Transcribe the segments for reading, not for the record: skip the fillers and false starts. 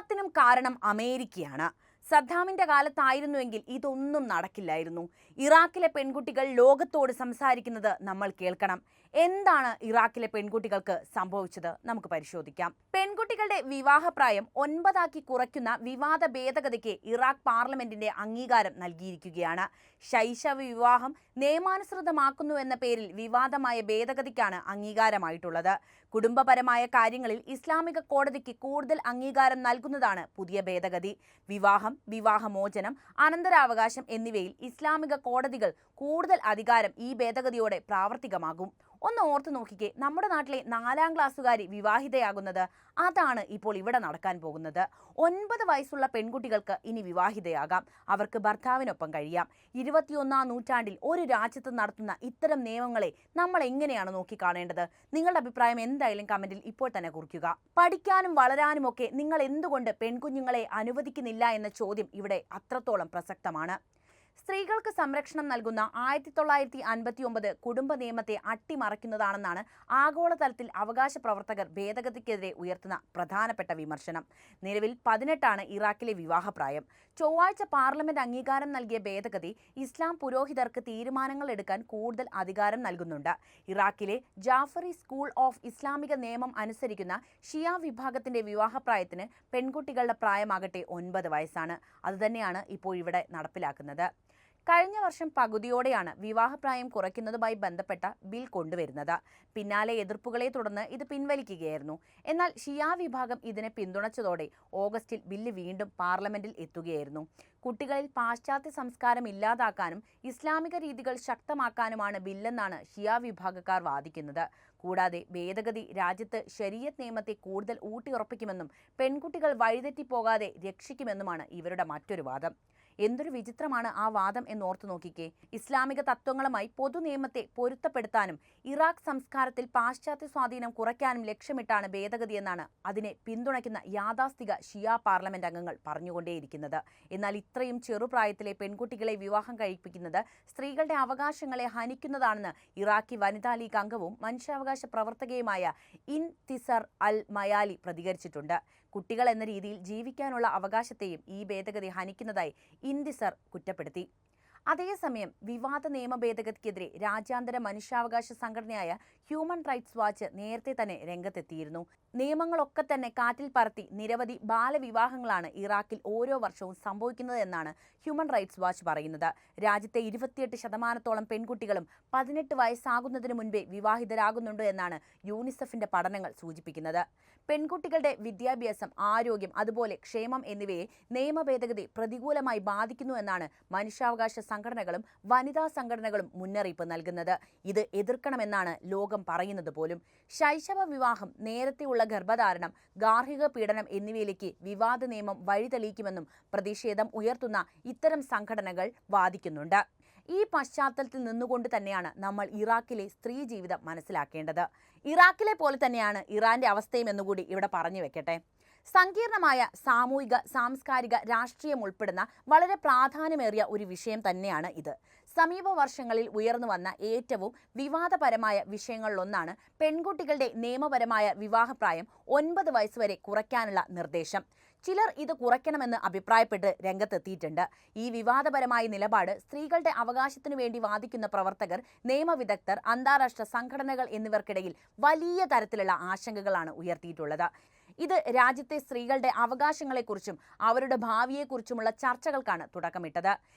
എല്ലാത്തിനും കാരണം അമേരിക്കയാണ്. സദ്ദാമിന്റെ കാലത്തായിരുന്നുവെങ്കിൽ ഇതൊന്നും നടക്കില്ലായിരുന്നു. ഇറാഖിലെ പെൺകുട്ടികൾ ലോകത്തോട് സംസാരിക്കുന്നത് നമ്മൾ കേൾക്കണം. എന്താണ് ഇറാഖിലെ പെൺകുട്ടികൾക്ക് സംഭവിച്ചത് നമുക്ക് പരിശോധിക്കാം. പെൺകുട്ടികളുടെ വിവാഹപ്രായം 9 കുറയ്ക്കുന്ന വിവാദ ഭേദഗതിക്ക് ഇറാഖ് പാർലമെന്റിന്റെ അംഗീകാരം നൽകിയിരിക്കുകയാണ്. ശൈശവ വിവാഹം നിയമാനുസൃതമാക്കുന്നുവെന്ന പേരിൽ വിവാദമായ ഭേദഗതിക്കാണ് അംഗീകാരമായിട്ടുള്ളത്. കുടുംബപരമായ കാര്യങ്ങളിൽ ഇസ്ലാമിക കോടതിക്ക് കൂടുതൽ അംഗീകാരം നൽകുന്നതാണ് പുതിയ ഭേദഗതി. വിവാഹം, വിവാഹമോചനം, അനന്തരാവകാശം എന്നിവയിൽ ഇസ്ലാമിക കോടതികൾ കൂടുതൽ അധികാരം ഈ ഭേദഗതിയോടെ പ്രാവർത്തികമാകും. ഒന്ന് ഓർത്തു നോക്കിക്കേ, നമ്മുടെ നാട്ടിലെ 4ാം ക്ലാസ്സുകാരി വിവാഹിതയാകുന്നത്. അതാണ് ഇപ്പോൾ ഇവിടെ നടക്കാൻ പോകുന്നത്. 9 വയസ്സുള്ള പെൺകുട്ടികൾക്ക് ഇനി വിവാഹിതയാകാം. അവർക്ക് ഭർത്താവിനൊപ്പം കഴിയാം. 21ാം നൂറ്റാണ്ടിൽ ഒരു രാജ്യത്ത് നടത്തുന്ന ഇത്തരം നിയമങ്ങളെ നമ്മൾ എങ്ങനെയാണ് നോക്കിക്കാണേണ്ടത്? നിങ്ങളുടെ അഭിപ്രായം എന്തായാലും കമന്റിൽ ഇപ്പോൾ തന്നെ കുറിക്കുക. പഠിക്കാനും വളരാനുമൊക്കെ നിങ്ങൾ എന്തുകൊണ്ട് പെൺകുഞ്ഞുങ്ങളെ അനുവദിക്കുന്നില്ല എന്ന ചോദ്യം ഇവിടെ അത്രത്തോളം പ്രസക്തമാണ്. സ്ത്രീകൾക്ക് സംരക്ഷണം നൽകുന്ന 1959 കുടുംബ നിയമത്തെ അട്ടിമറിക്കുന്നതാണെന്നാണ് ആഗോളതലത്തിൽ അവകാശ പ്രവർത്തകർ ഭേദഗതിക്കെതിരെ ഉയർത്തുന്ന പ്രധാനപ്പെട്ട വിമർശനം. നിലവിൽ 18 ഇറാഖിലെ വിവാഹപ്രായം. ചൊവ്വാഴ്ച പാർലമെന്റ് അംഗീകാരം നൽകിയ ഭേദഗതി ഇസ്ലാം പുരോഹിതർക്ക് തീരുമാനങ്ങൾ എടുക്കാൻ കൂടുതൽ അധികാരം നൽകുന്നുണ്ട്. ഇറാഖിലെ ജാഫറി സ്കൂൾ ഓഫ് ഇസ്ലാമിക നിയമം അനുസരിക്കുന്ന ഷിയ വിഭാഗത്തിന്റെ വിവാഹപ്രായത്തിന് പെൺകുട്ടികളുടെ പ്രായമാകട്ടെ 9 വയസ്സാണ്. അതുതന്നെയാണ് ഇപ്പോൾ ഇവിടെ നടപ്പിലാക്കുന്നത്. കഴിഞ്ഞ വർഷം പകുതിയോടെയാണ് വിവാഹപ്രായം കുറയ്ക്കുന്നതുമായി ബന്ധപ്പെട്ട ബിൽ കൊണ്ടുവരുന്നത്. പിന്നാലെ എതിർപ്പുകളെ തുടർന്ന് ഇത് പിൻവലിക്കുകയായിരുന്നു. എന്നാൽ ഷിയ വിഭാഗം ഇതിനെ പിന്തുണച്ചതോടെ ഓഗസ്റ്റിൽ ബില്ല് വീണ്ടും പാർലമെന്റിൽ എത്തുകയായിരുന്നു. കുട്ടികളിൽ പാശ്ചാത്യ സംസ്കാരം ഇല്ലാതാക്കാനും ഇസ്ലാമിക രീതികൾ ശക്തമാക്കാനുമാണ് ബില്ലെന്നാണ് ഷിയ വിഭാഗക്കാർ വാദിക്കുന്നത്. കൂടാതെ ഭേദഗതി രാജ്യത്ത് ശരീഅത്ത് നിയമത്തെ കൂടുതൽ ഊട്ടിയുറപ്പിക്കുമെന്നും പെൺകുട്ടികൾ വഴിതെറ്റിപ്പോകാതെ രക്ഷിക്കുമെന്നുമാണ് ഇവരുടെ മറ്റൊരു വാദം. എന്തൊരു വിചിത്രമാണ് ആ വാദം എന്നോർത്തു നോക്കിക്കേ. ഇസ്ലാമിക തത്വങ്ങളുമായി പൊതു നിയമത്തെ പൊരുത്തപ്പെടുത്താനും ഇറാഖ് സംസ്കാരത്തിൽ പാശ്ചാത്യ സ്വാധീനം കുറയ്ക്കാനും ലക്ഷ്യമിട്ടാണ് ഭേദഗതി എന്നാണ് അതിനെ പിന്തുണയ്ക്കുന്ന യാഥാസ്ഥിക ഷിയ പാർലമെന്റ് അംഗങ്ങൾ പറഞ്ഞുകൊണ്ടേയിരിക്കുന്നത്. എന്നാൽ ഇത്രയും ചെറുപ്രായത്തിലെ പെൺകുട്ടികളെ വിവാഹം കഴിപ്പിക്കുന്നത് സ്ത്രീകളുടെ അവകാശങ്ങളെ ഹനിക്കുന്നതാണെന്ന് ഇറാഖി വനിതാ ലീഗ് അംഗവും മനുഷ്യാവകാശ പ്രവർത്തകയുമായ ഇൻതിസർ അൽ മയാലി പ്രതികരിച്ചിട്ടുണ്ട്. കുട്ടികൾ എന്ന രീതിയിൽ ജീവിക്കാനുള്ള അവകാശത്തെയും ഈ ഭേദഗതി ഹനിക്കുന്നതായി ഇൻതിസർ കുറ്റപ്പെടുത്തി. അതേസമയം വിവാദ നിയമ ഭേദഗതിക്കെതിരെ രാജ്യാന്തര മനുഷ്യാവകാശ സംഘടനയായ ഹ്യൂമൻ റൈറ്റ്സ് വാച്ച് നേരത്തെ തന്നെ രംഗത്തെത്തിയിരുന്നു. നിയമങ്ങളൊക്കെ തന്നെ കാറ്റിൽ പറത്തി നിരവധി ബാലവിവാഹങ്ങളാണ് ഇറാഖിൽ ഓരോ വർഷവും സംഭവിക്കുന്നത് എന്നാണ് ഹ്യൂമൻ റൈറ്റ്സ് വാച്ച് പറയുന്നത്. രാജ്യത്തെ 28% പെൺകുട്ടികളും 18 വയസ്സാകുന്നതിന് മുൻപേ വിവാഹിതരാകുന്നുണ്ട് എന്നാണ് യൂണിസെഫിന്റെ പഠനങ്ങൾ സൂചിപ്പിക്കുന്നത്. പെൺകുട്ടികളുടെ വിദ്യാഭ്യാസം, ആരോഗ്യം, അതുപോലെ ക്ഷേമം എന്നിവയെ നിയമ ഭേദഗതി പ്രതികൂലമായി ബാധിക്കുന്നു എന്നാണ് മനുഷ്യാവകാശ സംഘടനകളും വനിതാ സംഘടനകളും മുന്നറിയിപ്പ് നൽകുന്നത്. ഇത് എതിർക്കണമെന്നാണ് ലോകം പറയുന്നത് പോലും. ശൈശവ വിവാഹം, നേരത്തെയുള്ള ഗർഭധാരണം, ഗാർഹിക പീഡനം എന്നിവയിലേക്ക് വിവാദ നിയമം വഴിതെളിയിക്കുമെന്നും പ്രതിഷേധം ഉയർത്തുന്ന ഇത്തരം സംഘടനകൾ വാദിക്കുന്നുണ്ട്. ഈ പശ്ചാത്തലത്തിൽ നിന്നുകൊണ്ട് തന്നെയാണ് നമ്മൾ ഇറാഖിലെ സ്ത്രീ ജീവിതം മനസ്സിലാക്കേണ്ടത്. ഇറാഖിലെ പോലെ തന്നെയാണ് ഇറാന്റെ അവസ്ഥയും എന്നുകൂടി ഇവിടെ പറഞ്ഞു വെക്കട്ടെ. സങ്കീർണമായ സാമൂഹിക, സാംസ്കാരിക, രാഷ്ട്രീയം ഉൾപ്പെടുന്ന വളരെ പ്രാധാന്യമേറിയ ഒരു വിഷയം തന്നെയാണ് ഇത്. സമീപ വർഷങ്ങളിൽ ഉയർന്നു വന്ന ഏറ്റവും വിവാദപരമായ വിഷയങ്ങളിലൊന്നാണ് പെൺകുട്ടികളുടെ നിയമപരമായ വിവാഹപ്രായം 9 വയസ്സ് വരെ കുറയ്ക്കാനുള്ള നിർദ്ദേശം. ചിലർ ഇത് കുറയ്ക്കണമെന്ന് അഭിപ്രായപ്പെട്ട് രംഗത്തെത്തിയിട്ടുണ്ട്. ഈ വിവാദപരമായ നിലപാട് സ്ത്രീകളുടെ അവകാശത്തിനു വേണ്ടി വാദിക്കുന്ന പ്രവർത്തകർ, നിയമവിദഗ്ധർ, അന്താരാഷ്ട്ര സംഘടനകൾ എന്നിവർക്കിടയിൽ വലിയ തരത്തിലുള്ള ആശങ്കകളാണ് ഉയർത്തിയിട്ടുള്ളത്. ഇത് രാജ്യത്തെ സ്ത്രീകളുടെ അവകാശങ്ങളെക്കുറിച്ചും അവരുടെ ഭാവിയെക്കുറിച്ചുമുള്ള ചർച്ചകൾക്കാണ് തുടക്കമിട്ടത്.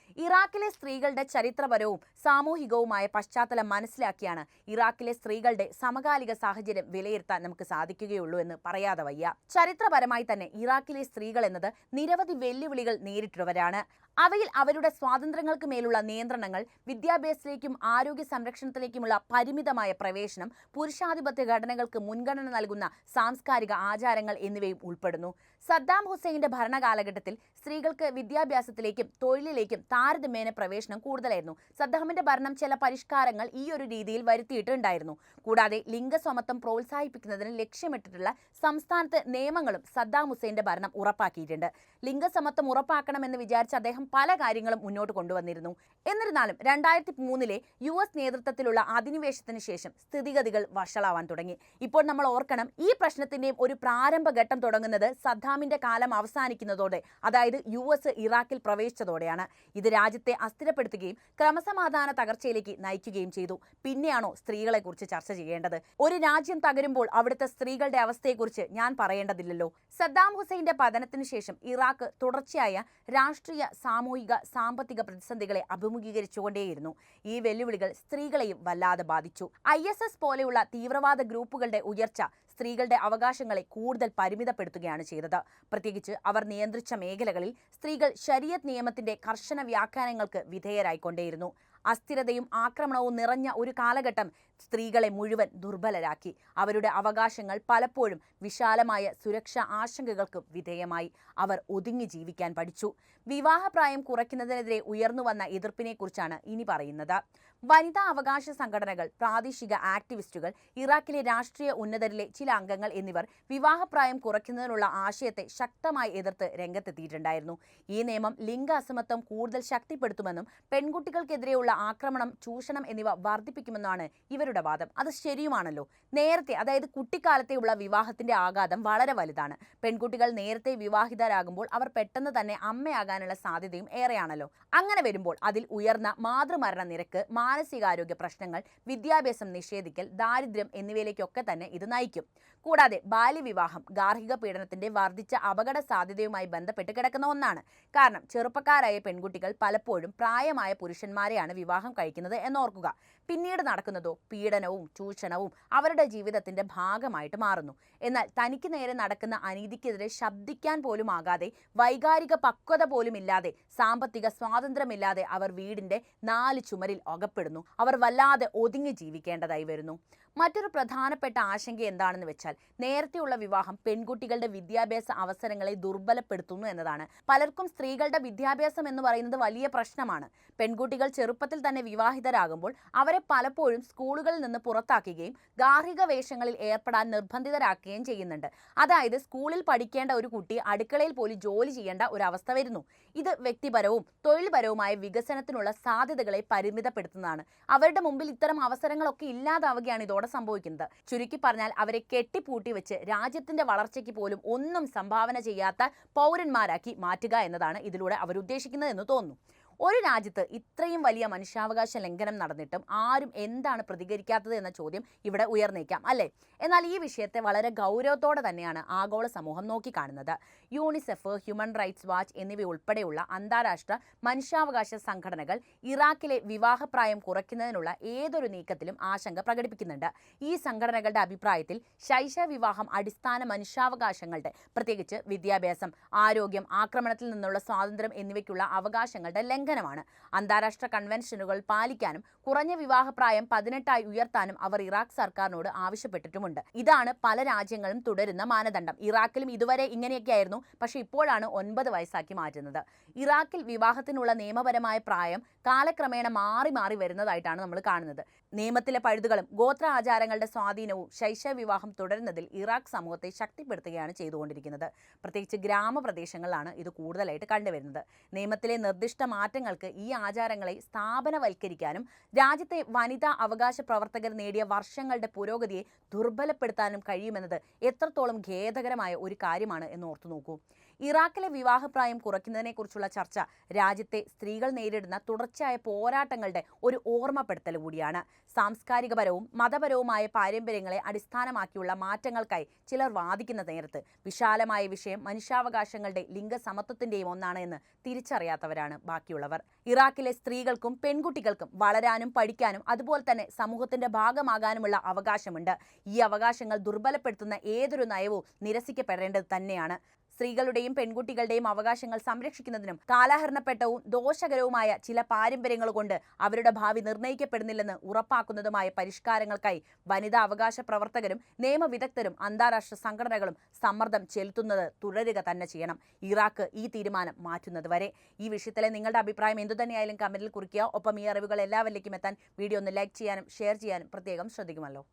ഇറാഖിലെ സ്ത്രീകളുടെ ചരിത്രപരവും സാമൂഹികവുമായ പശ്ചാത്തലം മനസ്സിലാക്കിയാണ് ഇറാഖിലെ സ്ത്രീകളുടെ സമകാലിക സാഹചര്യം വിലയിരുത്താൻ നമുക്ക് സാധിക്കുകയുള്ളൂ എന്ന് പറയാതെ വയ്യ. ചരിത്രപരമായി തന്നെ ഇറാഖിലെ സ്ത്രീകൾ എന്നത് നിരവധി വെല്ലുവിളികൾ നേരിട്ടവരാണ്. അവയിൽ അവരുടെ സ്വാതന്ത്ര്യങ്ങൾക്ക് മേലുള്ള നിയന്ത്രണങ്ങൾ, വിദ്യാഭ്യാസത്തിലേക്കും ആരോഗ്യ സംരക്ഷണത്തിലേക്കുമുള്ള പരിമിതമായ പ്രവേശനം, പുരുഷാധിപത്യ ഘടനകൾക്ക് മുൻഗണന നൽകുന്ന സാംസ്കാരിക ആചാരങ്ങൾ എന്നിവയും ഉൾപ്പെടുന്നു. സദ്ദാം ഹുസൈന്റെ ഭരണകാലഘട്ടത്തിൽ സ്ത്രീകൾക്ക് വിദ്യാഭ്യാസത്തിലേക്കും തൊഴിലിലേക്കും താരതമ്യേന പ്രവേശനം കൂടുതലായിരുന്നു. സദ്ദാമിന്റെ ഭരണം ചില പരിഷ്കാരങ്ങൾ ഈ ഒരു രീതിയിൽ വരുത്തിയിട്ടുണ്ടായിരുന്നു. കൂടാതെ ലിംഗസമത്വം പ്രോത്സാഹിപ്പിക്കുന്നതിന് ലക്ഷ്യമിട്ടിട്ടുള്ള സംസ്ഥാനത്ത് നിയമങ്ങളും സദ്ദാം ഹുസൈന്റെ ഭരണം ഉറപ്പാക്കിയിട്ടുണ്ട്. ലിംഗസമത്വം ഉറപ്പാക്കണമെന്ന് വിചാരിച്ച് അദ്ദേഹം പല കാര്യങ്ങളും മുന്നോട്ട് കൊണ്ടുവന്നിരുന്നു. എന്നിരുന്നാലും 2003 US നേതൃത്വത്തിലുള്ള അധിനിവേശത്തിന് ശേഷം സ്ഥിതിഗതികൾ വഷളാവാൻ തുടങ്ങി. ഇപ്പോൾ നമ്മൾ ഓർക്കണം, ഈ പ്രശ്നത്തിന്റെയും ഒരു പ്രാരംഭ പ്രാരംഭഘട്ടം തുടങ്ങുന്നത് സദ്ദാമിന്റെ കാലം അവസാനിക്കുന്നതോടെ, അതായത് US ഇറാഖിൽ പ്രവേശിച്ചതോടെയാണ്. ഇത് രാജ്യത്തെ അസ്ഥിരപ്പെടുത്തുകയും ക്രമസമാധാന തകർച്ചയിലേക്ക് നയിക്കുകയും ചെയ്തു. പിന്നെയാണോ സ്ത്രീകളെക്കുറിച്ച് ചർച്ച ചെയ്യേണ്ടത്? ഒരു രാജ്യം തകരുമ്പോൾ അവിടുത്തെ സ്ത്രീകളുടെ അവസ്ഥയെക്കുറിച്ച് ഞാൻ പറയേണ്ടതില്ലല്ലോ. സദ്ദാം ഹുസൈന്റെ പതനത്തിന് ശേഷം ഇറാഖ് തുടർച്ചയായ രാഷ്ട്രീയ, സാമൂഹിക, സാമ്പത്തിക പ്രതിസന്ധികളെ അഭിമുഖീകരിച്ചുകൊണ്ടേയിരുന്നു. ഈ വെല്ലുവിളികൾ സ്ത്രീകളെയും വല്ലാതെ ബാധിച്ചു. ISS പോലെയുള്ള തീവ്രവാദ ഗ്രൂപ്പുകളുടെ ഉയർച്ച സ്ത്രീകളുടെ അവകാശങ്ങളെ കൂടുതൽ പരിമിതപ്പെടുത്തുകയാണ് ചെയ്തത്. പ്രത്യേകിച്ച് അവർ നിയന്ത്രിച്ച മേഖലകളിൽ സ്ത്രീകൾ ശരീഅത്ത് നിയമത്തിന്റെ കർശന വ്യാഖ്യാനങ്ങൾക്ക് വിധേയരായിക്കൊണ്ടേയിരുന്നു. അസ്ഥിരതയും ആക്രമണവും നിറഞ്ഞ ഒരു കാലഘട്ടം സ്ത്രീകളെ മുഴുവൻ ദുർബലരാക്കി. അവരുടെ അവകാശങ്ങൾ പലപ്പോഴും വിശാലമായ സുരക്ഷാ ആശങ്കകൾക്ക് വിധേയമായി. അവർ ഒതുങ്ങി ജീവിക്കാൻ പഠിച്ചു. വിവാഹപ്രായം കുറയ്ക്കുന്നതിനെതിരെ ഉയർന്നുവന്ന എതിർപ്പിനെക്കുറിച്ചാണ് ഇനി പറയുന്നത്. വനിതാ അവകാശ സംഘടനകൾ, പ്രാദേശിക ആക്ടിവിസ്റ്റുകൾ, ഇറാഖിലെ രാഷ്ട്രീയ ഉന്നതരിലെ ചില അംഗങ്ങൾ എന്നിവർ വിവാഹപ്രായം കുറയ്ക്കുന്നതിനുള്ള ആശയത്തെ ശക്തമായി എതിർത്ത് രംഗത്തെത്തിയിട്ടുണ്ടായിരുന്നു. ഈ നിയമം ലിംഗ അസമത്വം കൂടുതൽ ശക്തിപ്പെടുത്തുമെന്നും പെൺകുട്ടികൾക്കെതിരെയുള്ള ആക്രമണം, ചൂഷണം എന്നിവ വർദ്ധിപ്പിക്കുമെന്നാണ് ഇവരുടെ വാദം. അത് ശരിയുമാണല്ലോ. നേരത്തെ, അതായത് കുട്ടിക്കാലത്തെയുള്ള വിവാഹത്തിന്റെ ആഘാതം വളരെ വലുതാണ്. പെൺകുട്ടികൾ നേരത്തെ വിവാഹിതരാകുമ്പോൾ അവർ പെട്ടെന്ന് തന്നെ അമ്മയാകാനുള്ള സാധ്യതയും ഏറെയാണല്ലോ. അങ്ങനെ വരുമ്പോൾ അതിൽ ഉയർന്ന മാതൃമരണ നിരക്ക്, മാനസികാരോഗ്യ പ്രശ്നങ്ങൾ, വിദ്യാഭ്യാസം നിഷേധിക്കൽ, ദാരിദ്ര്യം എന്നിവയിലേക്കൊക്കെ തന്നെ ഇത് നയിക്കും. കൂടാതെ ബാല്യവിവാഹം ഗാർഹിക പീഡനത്തിന്റെ വർദ്ധിച്ച അപകട സാധ്യതയുമായി ബന്ധപ്പെട്ട് കിടക്കുന്ന ഒന്നാണ്. കാരണം ചെറുപ്പക്കാരായ പെൺകുട്ടികൾ പലപ്പോഴും പ്രായമായ പുരുഷന്മാരെയാണ് വിവാഹം കഴിക്കുന്നത് എന്നോർക്കുക. പിന്നീട് നടക്കുന്നതോ പീഡനവും ചൂഷണവും അവരുടെ ജീവിതത്തിന്റെ ഭാഗമായിട്ട് മാറുന്നു. എന്നാൽ തനിക്ക് നേരെ നടക്കുന്ന അനീതിക്കെതിരെ ശബ്ദിക്കാൻ പോലും ആകാതെ, വൈകാരിക പക്വത പോലും ഇല്ലാതെ, സാമ്പത്തിക സ്വാതന്ത്ര്യമില്ലാതെ അവർ വീടിന്റെ 4 ചുമരിൽ അകപ്പെടുന്നു. അവർ വല്ലാതെ ഒതുങ്ങി ജീവിക്കേണ്ടതായി വരുന്നു. മറ്റൊരു പ്രധാനപ്പെട്ട ആശങ്ക എന്താണെന്ന് വെച്ചാൽ, നേരത്തെയുള്ള വിവാഹം പെൺകുട്ടികളുടെ വിദ്യാഭ്യാസ അവസരങ്ങളെ ദുർബലപ്പെടുത്തുന്നു എന്നതാണ്. പലർക്കും സ്ത്രീകളുടെ വിദ്യാഭ്യാസം എന്ന് പറയുന്നത് വലിയ പ്രശ്നമാണ്. പെൺകുട്ടികൾ ചെറുപ്പത്തിൽ തന്നെ വിവാഹിതരാകുമ്പോൾ അവരെ പലപ്പോഴും സ്കൂളുകളിൽ നിന്ന് പുറത്താക്കുകയും ഗാർഹിക വേഷങ്ങളിൽ ഏർപ്പെടാൻ നിർബന്ധിതരാക്കുകയും ചെയ്യുന്നുണ്ട്. അതായത് സ്കൂളിൽ പഠിക്കേണ്ട ഒരു കുട്ടി അടുക്കളയിൽ പോലും ജോലി ചെയ്യേണ്ട ഒരു അവസ്ഥ വരുന്നു. ഇത് വ്യക്തിപരവും തൊഴിൽപരവുമായ വികസനത്തിനുള്ള സാധ്യതകളെ പരിമിതപ്പെടുത്തുന്നതാണ്. അവരുടെ മുമ്പിൽ ഇത്തരം അവസരങ്ങളൊക്കെ ഇല്ലാതാവുകയാണ് ഇതോടെ സംഭവിക്കുന്നത്. ചുരുക്കി പറഞ്ഞാൽ, അവരെ കെട്ടിപ്പൂട്ടി വെച്ച് രാജ്യത്തിന്റെ വളർച്ചയ്ക്ക് പോലും ഒന്നും സംഭാവന ചെയ്യാത്ത പൗരന്മാരാക്കി മാറ്റുക എന്നതാണ് ഇതിലൂടെ അവർ ഉദ്ദേശിക്കുന്നതെന്ന് തോന്നുന്നു. ഒരു രാജ്യത്ത് ഇത്രയും വലിയ മനുഷ്യാവകാശ ലംഘനം നടന്നിട്ടും ആരും എന്താണ് പ്രതികരിക്കാത്തത് എന്ന ചോദ്യം ഇവിടെ ഉയർന്നേക്കാം, അല്ലേ? എന്നാൽ ഈ വിഷയത്തെ വളരെ ഗൗരവത്തോടെ തന്നെയാണ് ആഗോള സമൂഹം നോക്കിക്കാണുന്നത്. യൂണിസെഫ്, ഹ്യൂമൻ റൈറ്റ്സ് വാച്ച് എന്നിവയുൾപ്പെടെയുള്ള അന്താരാഷ്ട്ര മനുഷ്യാവകാശ സംഘടനകൾ ഇറാഖിലെ വിവാഹപ്രായം കുറയ്ക്കുന്നതിനുള്ള ഏതൊരു നീക്കത്തിലും ആശങ്ക പ്രകടിപ്പിക്കുന്നുണ്ട്. ഈ സംഘടനകളുടെ അഭിപ്രായത്തിൽ ശൈശവ വിവാഹം അടിസ്ഥാന മനുഷ്യാവകാശങ്ങളുടെ, പ്രത്യേകിച്ച് വിദ്യാഭ്യാസം, ആരോഗ്യം, ആക്രമണത്തിൽ നിന്നുള്ള സ്വാതന്ത്ര്യം എന്നിവയ്ക്കുള്ള അവകാശങ്ങളുടെ ലംഘനമാണ്. അന്താരാഷ്ട്ര കൺവെൻഷനുകൾ പാലിക്കാനും കുറഞ്ഞ വിവാഹപ്രായം 18 ഉയർത്താനും അവർ ഇറാഖ് സർക്കാരിനോട് ആവശ്യപ്പെട്ടിട്ടുമുണ്ട്. ഇതാണ് പല രാജ്യങ്ങളും തുടരുന്ന മാനദണ്ഡം. ഇറാഖിലും ഇതുവരെ ഇങ്ങനെയൊക്കെയായിരുന്നു, പക്ഷേ ഇപ്പോഴാണ് 9 വയസ്സാക്കി മാറ്റുന്നത്. ഇറാഖിൽ വിവാഹത്തിനുള്ള നിയമപരമായ പ്രായം കാലക്രമേണ മാറി മാറി വരുന്നതായിട്ടാണ് നമ്മൾ കാണുന്നത്. നിയമത്തിലെ പഴുതുകളും ഗോത്ര ആചാരങ്ങളുടെ സ്വാധീനവും ശൈശവ വിവാഹം തുടരുന്നതിൽ ഇറാഖ് സമൂഹത്തെ ശക്തിപ്പെടുത്തുകയാണ് ചെയ്തുകൊണ്ടിരിക്കുന്നത്. പ്രത്യേകിച്ച് ഗ്രാമപ്രദേശങ്ങളിലാണ് ഇത് കൂടുതലായിട്ട് കണ്ടുവരുന്നത്. നിയമത്തിലെ നിർദ്ദിഷ്ട മാറ്റങ്ങൾക്ക് ഈ ആചാരങ്ങളെ സ്ഥാപനവൽക്കരിക്കാനും രാജ്യത്തെ വനിതാ അവകാശ പ്രവർത്തകർ നേടിയ വർഷങ്ങളുടെ പുരോഗതിയെ ദുർബലപ്പെടുത്താനും കഴിയുമെന്നത് എത്രത്തോളം ഖേദകരമായ ഒരു കാര്യമാണ് എന്ന് ഓർത്തു നോക്കൂ. ഇറാഖിലെ വിവാഹപ്രായം കുറയ്ക്കുന്നതിനെക്കുറിച്ചുള്ള ചർച്ച രാജ്യത്തെ സ്ത്രീകൾ നേരിടുന്ന തുടർച്ചയായ പോരാട്ടങ്ങളുടെ ഒരു ഓർമ്മപ്പെടുത്തൽ കൂടിയാണ്. സാംസ്കാരികപരവും മതപരവുമായ പാരമ്പര്യങ്ങളെ അടിസ്ഥാനമാക്കിയുള്ള മാറ്റങ്ങൾക്കായി ചിലർ വാദിക്കുന്ന നേരത്ത് വിശാലമായ വിഷയം മനുഷ്യാവകാശങ്ങളുടെ ലിംഗസമത്വത്തിന്റെയും ഒന്നാണ് എന്ന് തിരിച്ചറിയാത്തവരാണ് ബാക്കിയുള്ളവർ. ഇറാഖിലെ സ്ത്രീകൾക്കും പെൺകുട്ടികൾക്കും വളരാനും പഠിക്കാനും അതുപോലെ തന്നെ സമൂഹത്തിന്റെ ഭാഗമാകാനുമുള്ള അവകാശമുണ്ട്. ഈ അവകാശങ്ങൾ ദുർബലപ്പെടുത്തുന്ന ഏതൊരു നയവും നിരസിക്കപ്പെടേണ്ടത് തന്നെയാണ്. സ്ത്രീകളുടെയും പെൺകുട്ടികളുടെയും അവകാശങ്ങൾ സംരക്ഷിക്കുന്നതിനും കാലഹരണപ്പെട്ടവും ദോഷകരവുമായ ചില പാരമ്പര്യങ്ങൾ കൊണ്ട് അവരുടെ ഭാവി നിർണ്ണയിക്കപ്പെടുന്നില്ലെന്ന് ഉറപ്പാക്കുന്നതുമായ പരിഷ്കാരങ്ങൾക്കായി വനിതാ അവകാശ പ്രവർത്തകരും നിയമവിദഗ്ധരും അന്താരാഷ്ട്ര സംഘടനകളും സമ്മർദ്ദം ചെലുത്തുന്നത് തുടരുക തന്നെ ചെയ്യണം, ഇറാഖ് ഈ തീരുമാനം മാറ്റുന്നതുവരെ. ഈ വിഷയത്തിലെ നിങ്ങളുടെ അഭിപ്രായം എന്തുതന്നെയായാലും കമന്റിൽ കുറിക്കുക. ഒപ്പം ഈ അറിവുകൾ എല്ലാവരിലേക്കും എത്താൻ വീഡിയോ ഒന്ന് ലൈക്ക് ചെയ്യാനും ഷെയർ ചെയ്യാനും പ്രത്യേകം ശ്രദ്ധിക്കുമല്ലോ.